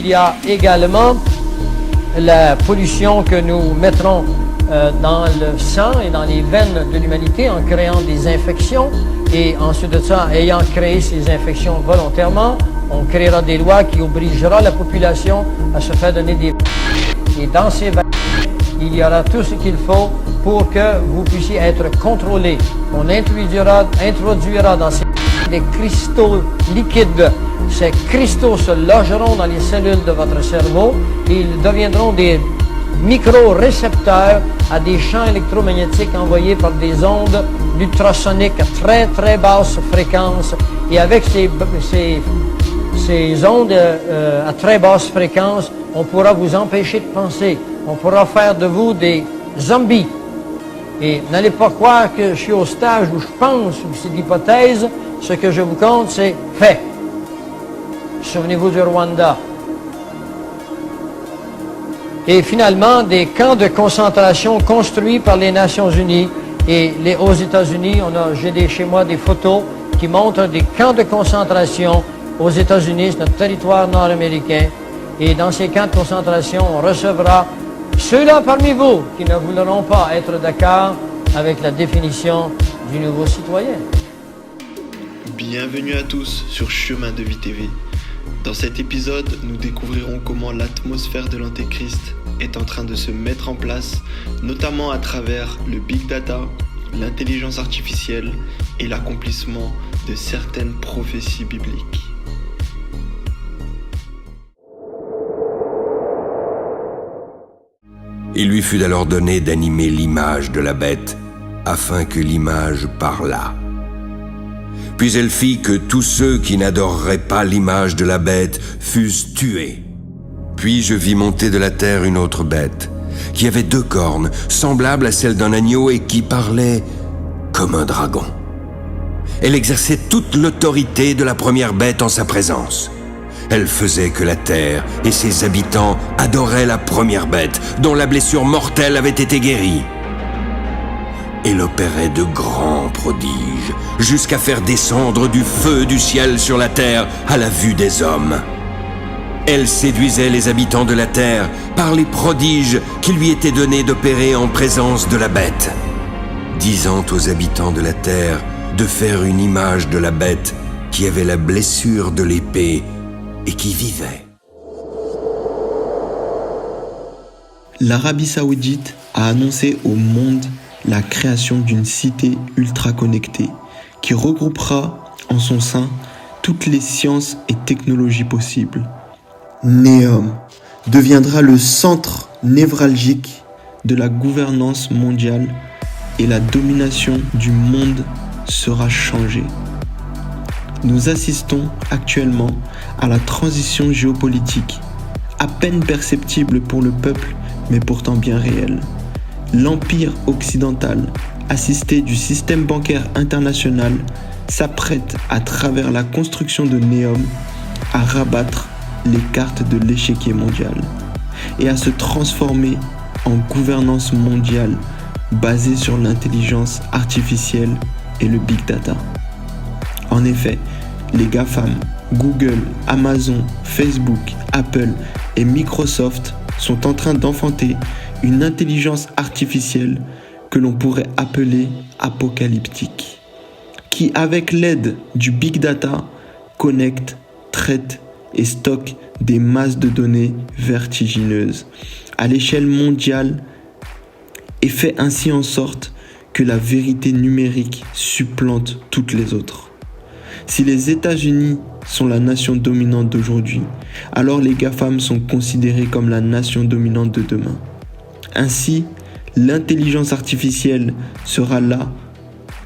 il y a également la pollution que nous mettrons dans le sang et dans les veines de l'humanité en créant des infections. Et ensuite de ça, ayant créé ces infections volontairement, on créera des lois qui obligera la population à se faire donner des vaccins. Et dans ces vaccins, il y aura tout ce qu'il faut pour que vous puissiez être contrôlé. On introduira dans ces des cristaux liquides. Ces cristaux se logeront dans les cellules de votre cerveau et ils deviendront des micro-récepteurs à des champs électromagnétiques envoyés par des ondes ultrasoniques à très très basse fréquence. Et avec ces ondes à très basse fréquence, on pourra vous empêcher de penser. On pourra faire de vous des zombies. Et n'allez pas croire que je suis au stage où je pense, ou c'est l'hypothèse. Ce que je vous compte, c'est fait. Souvenez-vous du Rwanda. Et finalement, des camps de concentration construits par les Nations Unies. Et aux États-Unis, j'ai chez moi des photos qui montrent des camps de concentration aux États-Unis, c'est notre territoire nord-américain. Et dans ces camps de concentration, on recevra ceux-là parmi vous qui ne voudront pas être d'accord avec la définition du nouveau citoyen. Bienvenue à tous sur Chemin de Vie TV. Dans cet épisode, nous découvrirons comment l'atmosphère de l'Antéchrist est en train de se mettre en place, notamment à travers le Big Data, l'intelligence artificielle et l'accomplissement de certaines prophéties bibliques. Il lui fut alors donné d'animer l'image de la bête, afin que l'image parlât. Puis elle fit que tous ceux qui n'adoreraient pas l'image de la bête fussent tués. Puis je vis monter de la terre une autre bête, qui avait 2 cornes, semblables à celles d'un agneau et qui parlait comme un dragon. Elle exerçait toute l'autorité de la première bête en sa présence. Elle faisait que la terre et ses habitants adoraient la première bête, dont la blessure mortelle avait été guérie. Elle opérait de grands prodiges, jusqu'à faire descendre du feu du ciel sur la terre à la vue des hommes. Elle séduisait les habitants de la terre par les prodiges qui lui étaient donnés d'opérer en présence de la bête, disant aux habitants de la terre de faire une image de la bête qui avait la blessure de l'épée et qui vivait. L'Arabie Saoudite a annoncé au monde la création d'une cité ultra connectée qui regroupera en son sein toutes les sciences et technologies possibles. Neom deviendra le centre névralgique de la gouvernance mondiale et la domination du monde sera changée. Nous assistons actuellement à la transition géopolitique, à peine perceptible pour le peuple, mais pourtant bien réelle. L'Empire occidental, assisté du système bancaire international, s'apprête à travers la construction de Neom à rabattre les cartes de l'échiquier mondial et à se transformer en gouvernance mondiale basée sur l'intelligence artificielle et le Big Data. En effet, les GAFAM, Google, Amazon, Facebook, Apple et Microsoft sont en train d'enfanter une intelligence artificielle que l'on pourrait appeler apocalyptique, qui avec l'aide du Big Data connecte, traite et stocke des masses de données vertigineuses à l'échelle mondiale et fait ainsi en sorte que la vérité numérique supplante toutes les autres. Si les États-Unis sont la nation dominante d'aujourd'hui, alors les GAFAM sont considérés comme la nation dominante de demain. Ainsi, l'intelligence artificielle sera là,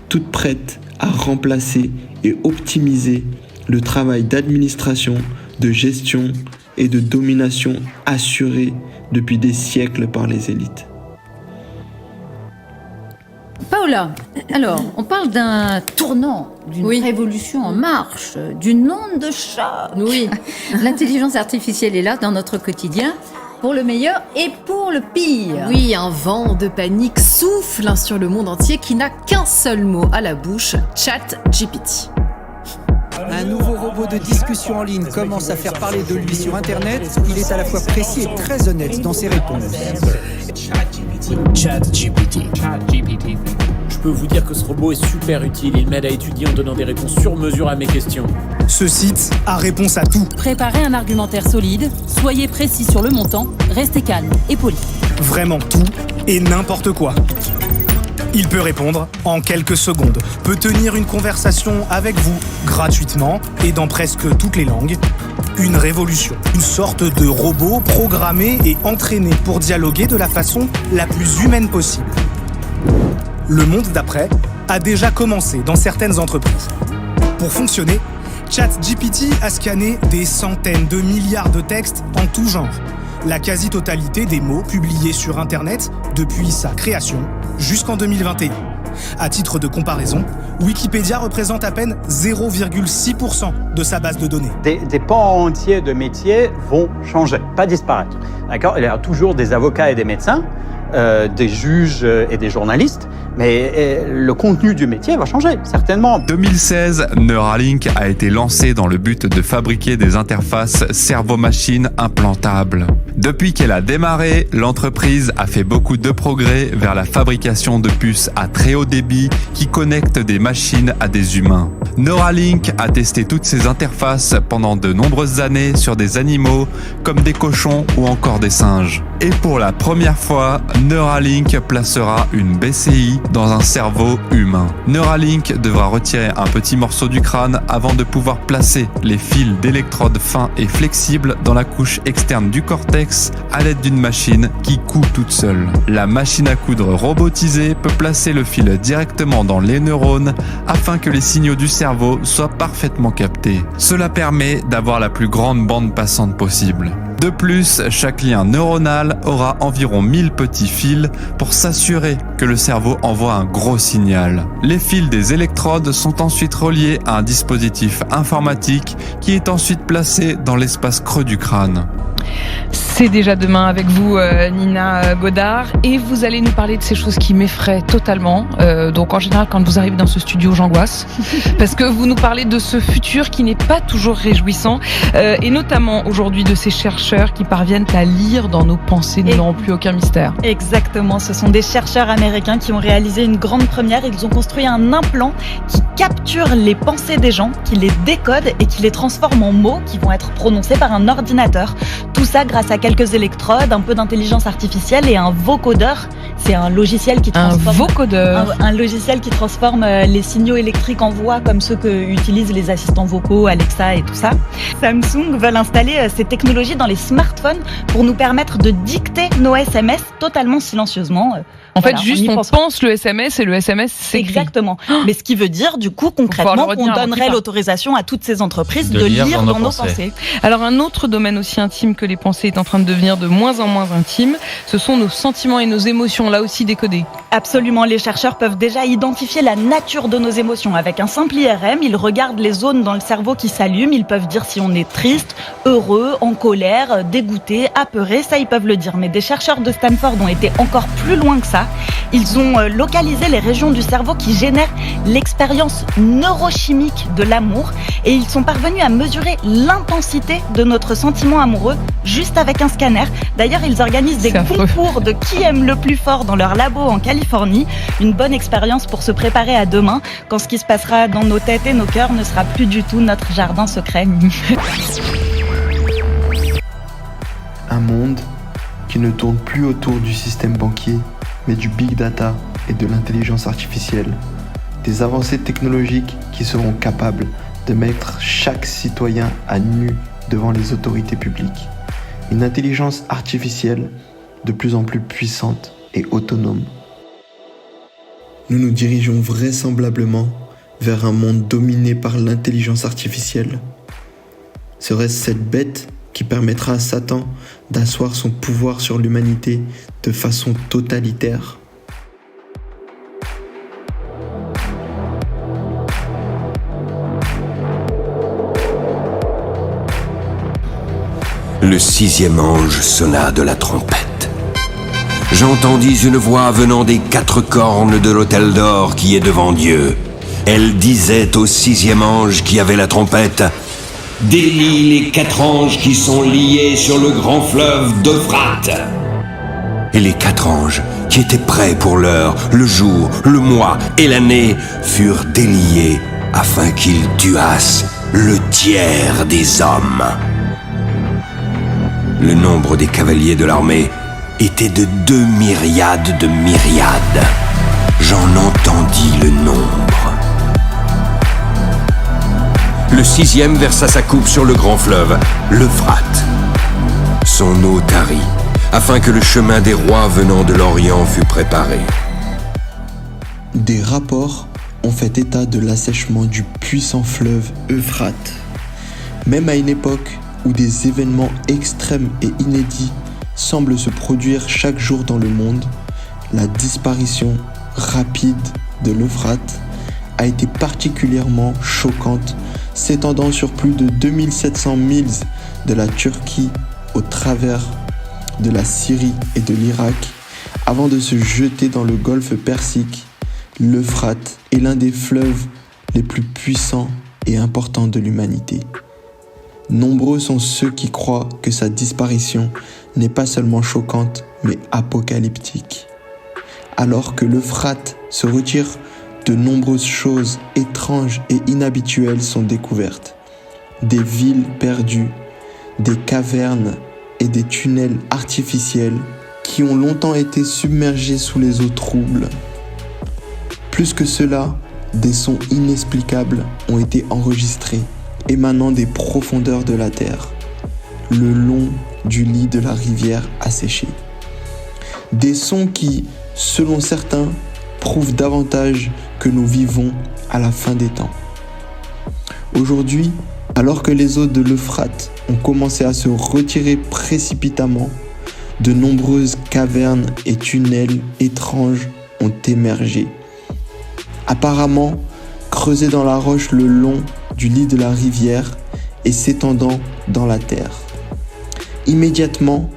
toute prête à remplacer et optimiser le travail d'administration, de gestion et de domination assuré depuis des siècles par les élites. Paola, alors, on parle d'un tournant, d'une révolution en marche, d'une onde de choc. Oui. L'intelligence artificielle est là dans notre quotidien, pour le meilleur et pour le pire. Oui, un vent de panique souffle sur le monde entier qui n'a qu'un seul mot à la bouche, ChatGPT. Un nouveau robot de discussion en ligne commence à faire parler de lui sur Internet. Il est à la fois précis et très honnête dans ses réponses. ChatGPT. Je peux vous dire que ce robot est super utile. Il m'aide à étudier en donnant des réponses sur mesure à mes questions. Ce site a réponse à tout. Préparez un argumentaire solide, soyez précis sur le montant, restez calme et poli. Vraiment tout et n'importe quoi. Il peut répondre en quelques secondes, peut tenir une conversation avec vous gratuitement et dans presque toutes les langues. Une révolution, une sorte de robot programmé et entraîné pour dialoguer de la façon la plus humaine possible. Le monde d'après a déjà commencé dans certaines entreprises. Pour fonctionner, ChatGPT a scanné des centaines de milliards de textes en tout genre. La quasi-totalité des mots publiés sur Internet depuis sa création jusqu'en 2021. À titre de comparaison, Wikipédia représente à peine 0,6% de sa base de données. Des pans entiers de métiers vont changer, pas disparaître. D'accord ? Il y a toujours des avocats et des médecins, des juges et des journalistes, mais le contenu du métier va changer, certainement. En 2016, Neuralink a été lancé dans le but de fabriquer des interfaces cerveau-machine implantables. Depuis qu'elle a démarré, l'entreprise a fait beaucoup de progrès vers la fabrication de puces à très haut débit qui connectent des machines à des humains. Neuralink a testé toutes ces interfaces pendant de nombreuses années sur des animaux comme des cochons ou encore des singes. Et pour la première fois, Neuralink placera une BCI dans un cerveau humain. Neuralink devra retirer un petit morceau du crâne avant de pouvoir placer les fils d'électrodes fins et flexibles dans la couche externe du cortex à l'aide d'une machine qui coud toute seule. La machine à coudre robotisée peut placer le fil directement dans les neurones afin que les signaux du cerveau soient parfaitement captés. Cela permet d'avoir la plus grande bande passante possible. De plus, chaque lien neuronal aura environ 1000 petits fils pour s'assurer que le cerveau envoie un gros signal. Les fils des électrodes sont ensuite reliés à un dispositif informatique qui est ensuite placé dans l'espace creux du crâne. C'est déjà demain avec vous, Nina Godard, et vous allez nous parler de ces choses qui m'effraient totalement. Donc en général, quand vous arrivez dans ce studio, j'angoisse, parce que vous nous parlez de ce futur qui n'est pas toujours réjouissant, et notamment aujourd'hui de ces chercheurs qui parviennent à lire dans nos pensées, nous n'aurons plus aucun mystère. Exactement, ce sont des chercheurs américains qui ont réalisé une grande première. Ils ont construit un implant qui capture les pensées des gens, qui les décode et qui les transforme en mots qui vont être prononcés par un ordinateur. Tout ça grâce à quelques électrodes, un peu d'intelligence artificielle et un vocodeur. C'est un logiciel qui transforme un logiciel qui transforme les signaux électriques en voix comme ceux que utilisent les assistants vocaux, Alexa et tout ça. Samsung veulent installer ces technologies dans les smartphones pour nous permettre de dicter nos SMS totalement silencieusement. En fait, juste on pense le SMS et le SMS s'écrit. Exactement. Mais ce qui veut dire, du coup, concrètement, qu'on donnerait l'autorisation à toutes ces entreprises de lire dans nos pensées. Alors, un autre domaine aussi intime que les pensées est en train de devenir de moins en moins intime, ce sont nos sentiments et nos émotions, là aussi décodés. Absolument. Les chercheurs peuvent déjà identifier la nature de nos émotions. Avec un simple IRM, ils regardent les zones dans le cerveau qui s'allument. Ils peuvent dire si on est triste, heureux, en colère, dégoûté, apeuré. Ça, ils peuvent le dire. Mais des chercheurs de Stanford ont été encore plus loin que ça. Ils ont localisé les régions du cerveau qui génèrent l'expérience neurochimique de l'amour et ils sont parvenus à mesurer l'intensité de notre sentiment amoureux juste avec un scanner. D'ailleurs, ils organisent des concours de qui aime le plus fort dans leur labo en Californie. Une bonne expérience pour se préparer à demain, quand ce qui se passera dans nos têtes et nos cœurs ne sera plus du tout notre jardin secret. Un monde qui ne tourne plus autour du système banquier, mais du big data et de l'intelligence artificielle. Des avancées technologiques qui seront capables de mettre chaque citoyen à nu devant les autorités publiques. Une intelligence artificielle de plus en plus puissante et autonome. Nous nous dirigeons vraisemblablement vers un monde dominé par l'intelligence artificielle. Serait-ce cette bête qui permettra à Satan d'asseoir son pouvoir sur l'humanité de façon totalitaire? Le 6e ange sonna de la trompette. J'entendis une voix venant des 4 cornes de l'autel d'or qui est devant Dieu. elle disait au 6e ange qui avait la trompette: délie les 4 anges qui sont liés sur le grand fleuve d'Euphrate. Et les 4 anges, qui étaient prêts pour l'heure, le jour, le mois et l'année, furent déliés afin qu'ils tuassent le tiers des hommes. Le nombre des cavaliers de l'armée était de 2 myriades de myriades. J'en entendis le nombre. Le 6e versa sa coupe sur le grand fleuve, l'Euphrate. Son eau tarit, afin que le chemin des rois venant de l'Orient fût préparé. Des rapports ont fait état de l'assèchement du puissant fleuve Euphrate. Même à une époque où des événements extrêmes et inédits semblent se produire chaque jour dans le monde, la disparition rapide de l'Euphrate a été particulièrement choquante, s'étendant sur plus de 2700 milles de la Turquie au travers de la Syrie et de l'Irak, avant de se jeter dans le golfe Persique. L'Euphrate est l'un des fleuves les plus puissants et importants de l'humanité. Nombreux sont ceux qui croient que sa disparition n'est pas seulement choquante, mais apocalyptique. Alors que l'Euphrate se retire, de nombreuses choses étranges et inhabituelles sont découvertes. Des villes perdues, des cavernes et des tunnels artificiels qui ont longtemps été submergés sous les eaux troubles. Plus que cela, des sons inexplicables ont été enregistrés, émanant des profondeurs de la terre, le long du lit de la rivière asséchée. Des sons qui, selon certains, prouvent davantage que nous vivons à la fin des temps. Aujourd'hui, alors que les eaux de l'Euphrate ont commencé à se retirer précipitamment, de nombreuses cavernes et tunnels étranges ont émergé. Apparemment, creusés dans la roche le long du lit de la rivière et s'étendant dans la terre. Immédiatement,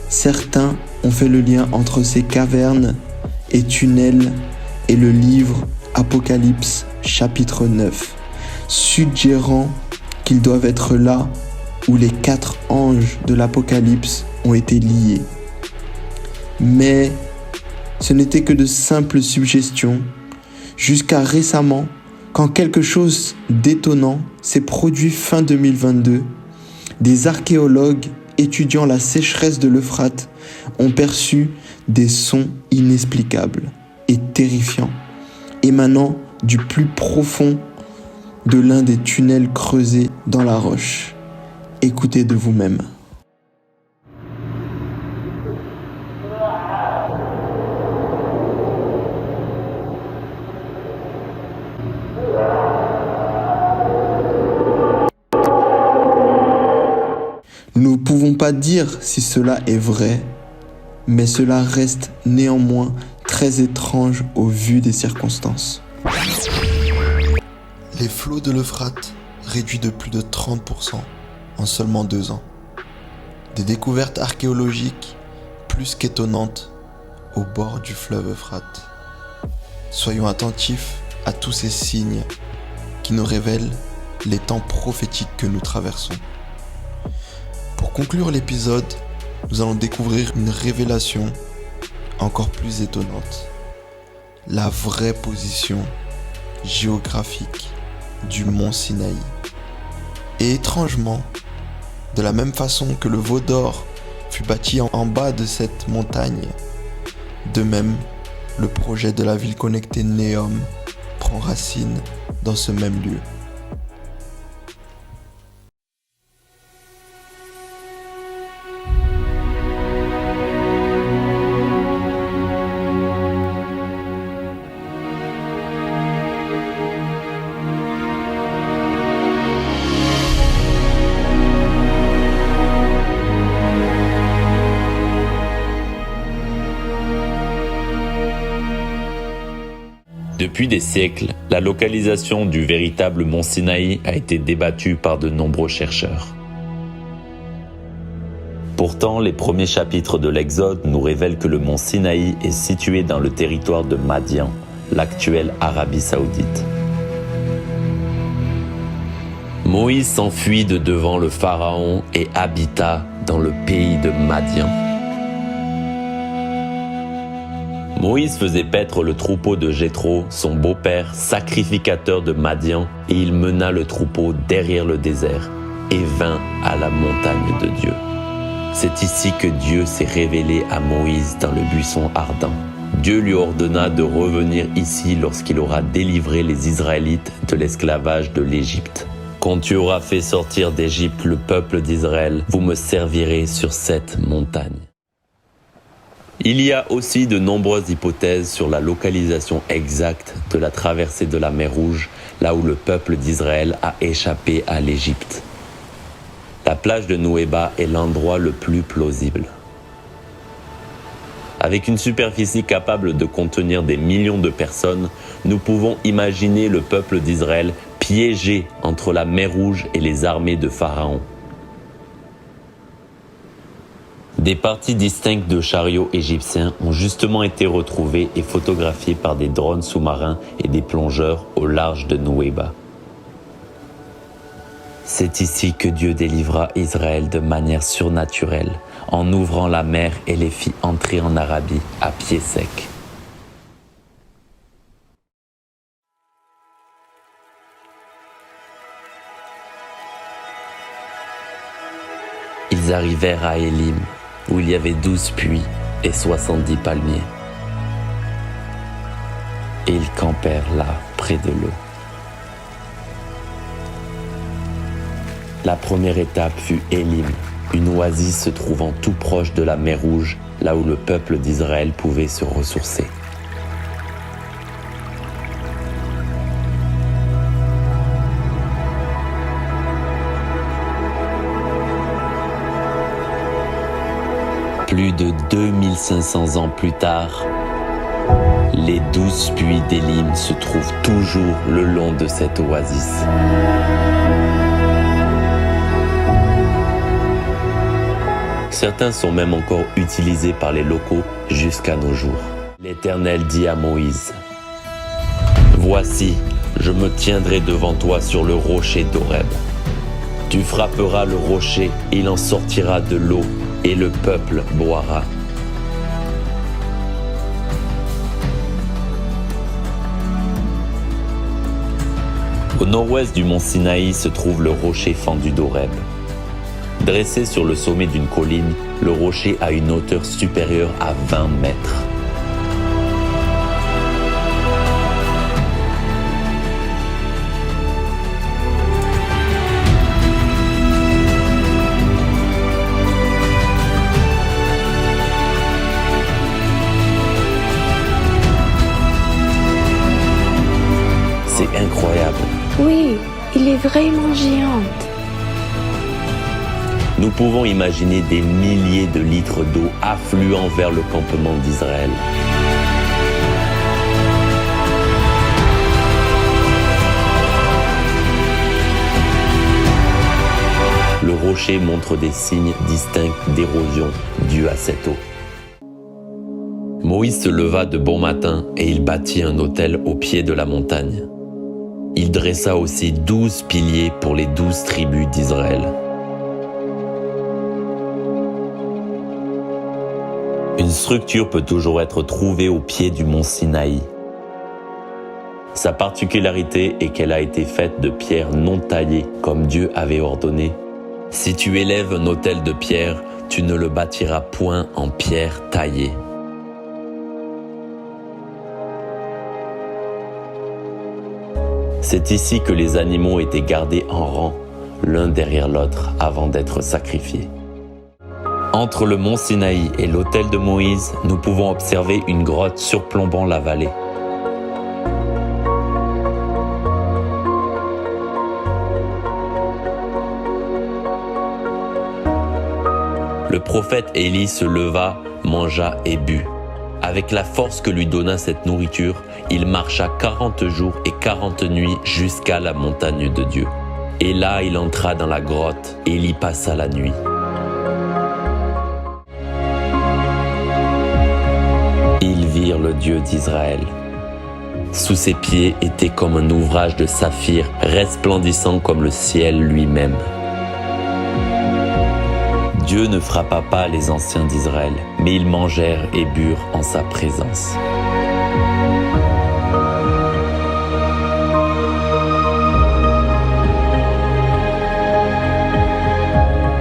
certains ont fait le lien entre ces cavernes et tunnels et le livre Apocalypse chapitre 9, suggérant qu'ils doivent être là où les 4 anges de l'Apocalypse ont été liés. Mais ce n'était que de simples suggestions, jusqu'à récemment, quand quelque chose d'étonnant s'est produit fin 2022, des archéologues étudiant la sécheresse de l'Euphrate ont perçu des sons inexplicables et terrifiants, émanant du plus profond de l'un des tunnels creusés dans la roche. Écoutez de vous-même. Nous ne pouvons pas dire si cela est vrai, mais cela reste néanmoins très étrange au vu des circonstances. Les flots de l'Euphrate réduits de plus de 30% en seulement 2 ans. Des découvertes archéologiques plus qu'étonnantes au bord du fleuve Euphrate. Soyons attentifs à tous ces signes qui nous révèlent les temps prophétiques que nous traversons. Pour conclure l'épisode, nous allons découvrir une révélation encore plus étonnante. La vraie position géographique du mont Sinaï. Et étrangement, de la même façon que le veau d'or fut bâti en bas de cette montagne, de même, le projet de la ville connectée Neom prend racine dans ce même lieu. Depuis des siècles, la localisation du véritable mont Sinaï a été débattue par de nombreux chercheurs. Pourtant, les premiers chapitres de l'Exode nous révèlent que le mont Sinaï est situé dans le territoire de Madian, l'actuelle Arabie Saoudite. Moïse s'enfuit de devant le Pharaon et habita dans le pays de Madian. Moïse faisait paître le troupeau de Jéthro, son beau-père, sacrificateur de Madian, et il mena le troupeau derrière le désert et vint à la montagne de Dieu. C'est ici que Dieu s'est révélé à Moïse dans le buisson ardent. Dieu lui ordonna de revenir ici lorsqu'il aura délivré les Israélites de l'esclavage de l'Égypte. Quand tu auras fait sortir d'Égypte le peuple d'Israël, vous me servirez sur cette montagne. Il y a aussi de nombreuses hypothèses sur la localisation exacte de la traversée de la mer Rouge, là où le peuple d'Israël a échappé à l'Égypte. La plage de Nouéba est l'endroit le plus plausible. Avec une superficie capable de contenir des millions de personnes, nous pouvons imaginer le peuple d'Israël piégé entre la mer Rouge et les armées de Pharaon. Des parties distinctes de chariots égyptiens ont justement été retrouvées et photographiées par des drones sous-marins et des plongeurs au large de Nouéba. C'est ici que Dieu délivra Israël de manière surnaturelle, en ouvrant la mer et les fit entrer en Arabie à pied sec. Ils arrivèrent à Élim, où il y avait 12 puits et 70 palmiers. Et ils campèrent là, près de l'eau. La première étape fut Élim, une oasis se trouvant tout proche de la mer Rouge, là où le peuple d'Israël pouvait se ressourcer. Plus de 2500 ans plus tard, les 12 puits d'Élim se trouvent toujours le long de cette oasis. Certains sont même encore utilisés par les locaux jusqu'à nos jours. L'Éternel dit à Moïse : « Voici, je me tiendrai devant toi sur le rocher d'Horeb. Tu frapperas le rocher, il en sortira de l'eau, et le peuple boira. » Au nord-ouest du mont Sinaï se trouve le rocher fendu d'Horeb. Dressé sur le sommet d'une colline, le rocher a une hauteur supérieure à 20 mètres. C'est incroyable. Oui, il est vraiment géant. Nous pouvons imaginer des milliers de litres d'eau affluant vers le campement d'Israël. Le rocher montre des signes distincts d'érosion dus à cette eau. Moïse se leva de bon matin et il bâtit un autel au pied de la montagne. Il dressa aussi 12 piliers pour les 12 tribus d'Israël. Une structure peut toujours être trouvée au pied du mont Sinaï. Sa particularité est qu'elle a été faite de pierres non taillées, comme Dieu avait ordonné. Si tu élèves un autel de pierre, tu ne le bâtiras point en pierre taillée. C'est ici que les animaux étaient gardés en rang, l'un derrière l'autre, avant d'être sacrifiés. Entre le mont Sinaï et l'autel de Moïse, nous pouvons observer une grotte surplombant la vallée. Le prophète Élie se leva, mangea et but. Avec la force que lui donna cette nourriture, il marcha 40 jours et 40 nuits jusqu'à la montagne de Dieu. Et là, il entra dans la grotte et il y passa la nuit. Ils virent le Dieu d'Israël. sous ses pieds était comme un ouvrage de saphir resplendissant comme le ciel lui-même. Dieu ne frappa pas les anciens d'Israël, mais ils mangèrent et burent en sa présence.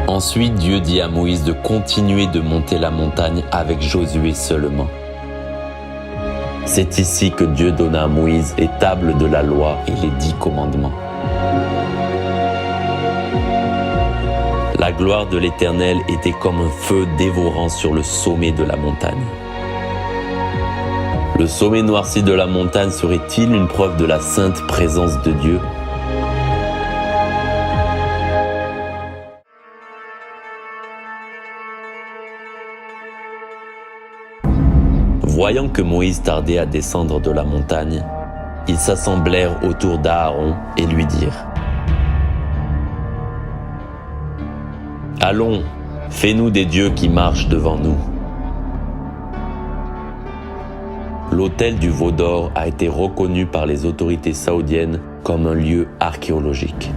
Ensuite, Dieu dit à Moïse de continuer de monter la montagne avec Josué seulement. C'est ici que Dieu donna à Moïse les tables de la loi et les 10 commandements. La gloire de l'Éternel était comme un feu dévorant sur le sommet de la montagne. Le sommet noirci de la montagne serait-il une preuve de la sainte présence de Dieu ? Voyant que Moïse tardait à descendre de la montagne, ils s'assemblèrent autour d'Aaron et lui dirent : « Allons, fais-nous des dieux qui marchent devant nous. » L'autel du veau d'or a été reconnu par les autorités saoudiennes comme un lieu archéologique.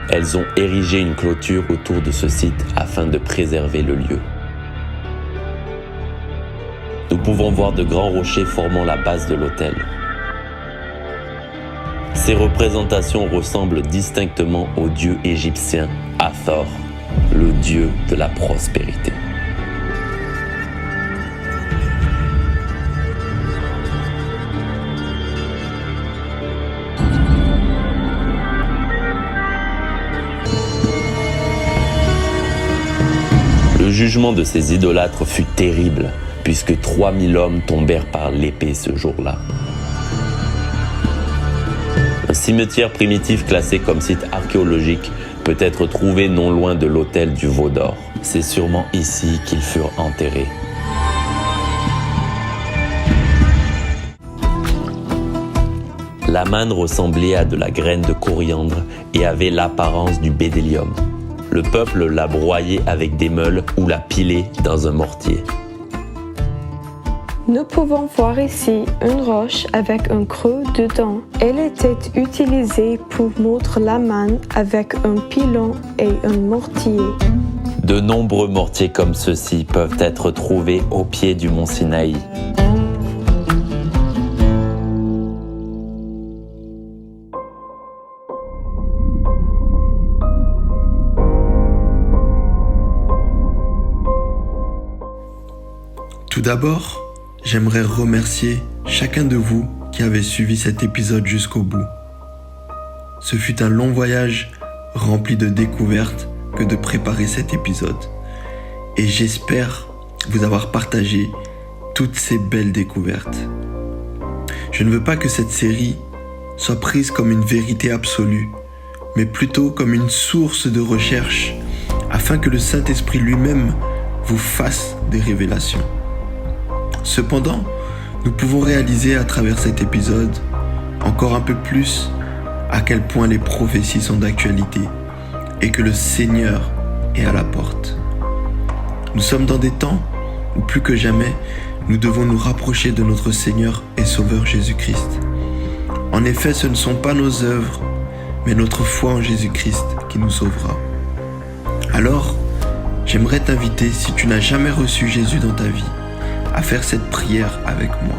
Elles ont érigé une clôture autour de ce site afin de préserver le lieu. Nous pouvons voir de grands rochers formant la base de l'autel. Ces représentations ressemblent distinctement au dieu égyptien Hathor, le dieu de la prospérité. Le jugement de ces idolâtres fut terrible, puisque 3000 hommes tombèrent par l'épée ce jour-là. Un cimetière primitif classé comme site archéologique peut être trouvé non loin de l'autel du veau d'or. C'est sûrement ici qu'ils furent enterrés. La manne ressemblait à de la graine de coriandre et avait l'apparence du bédélium. Le peuple la broyait avec des meules ou la pilait dans un mortier. Nous pouvons voir ici une roche avec un creux dedans. Elle était utilisée pour moudre la manne avec un pilon et un mortier. De nombreux mortiers comme ceux-ci peuvent être trouvés au pied du mont Sinaï. Tout d'abord, j'aimerais remercier chacun de vous qui avez suivi cet épisode jusqu'au bout. Ce fut un long voyage rempli de découvertes que de préparer cet épisode. Et j'espère vous avoir partagé toutes ces belles découvertes. Je ne veux pas que cette série soit prise comme une vérité absolue, mais plutôt comme une source de recherche, afin que le Saint-Esprit lui-même vous fasse des révélations. Cependant, nous pouvons réaliser à travers cet épisode encore un peu plus à quel point les prophéties sont d'actualité et que le Seigneur est à la porte. Nous sommes dans des temps où plus que jamais, nous devons nous rapprocher de notre Seigneur et Sauveur Jésus-Christ. En effet, ce ne sont pas nos œuvres, mais notre foi en Jésus-Christ qui nous sauvera. Alors, j'aimerais t'inviter, si tu n'as jamais reçu Jésus dans ta vie, à faire cette prière avec moi.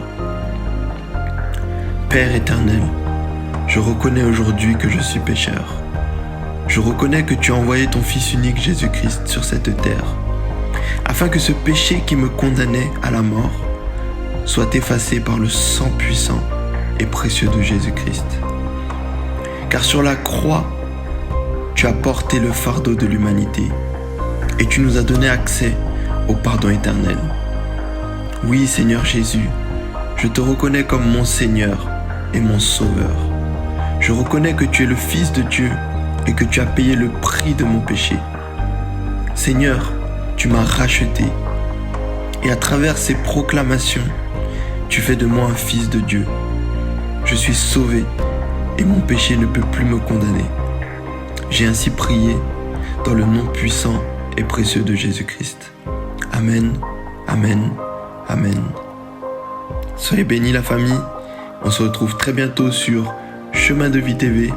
Père éternel, je reconnais aujourd'hui que je suis pécheur. Je reconnais que tu as envoyé ton Fils unique Jésus-Christ sur cette terre, afin que ce péché qui me condamnait à la mort soit effacé par le sang puissant et précieux de Jésus-Christ. Car sur la croix, tu as porté le fardeau de l'humanité et tu nous as donné accès au pardon éternel. Oui, Seigneur Jésus, je te reconnais comme mon Seigneur et mon Sauveur. Je reconnais que tu es le Fils de Dieu et que tu as payé le prix de mon péché. Seigneur, tu m'as racheté et à travers ces proclamations, tu fais de moi un fils de Dieu. Je suis sauvé et mon péché ne peut plus me condamner. J'ai ainsi prié dans le nom puissant et précieux de Jésus-Christ. Amen, Amen. Amen. Soyez bénis la famille. On se retrouve très bientôt sur Chemin de Vie TV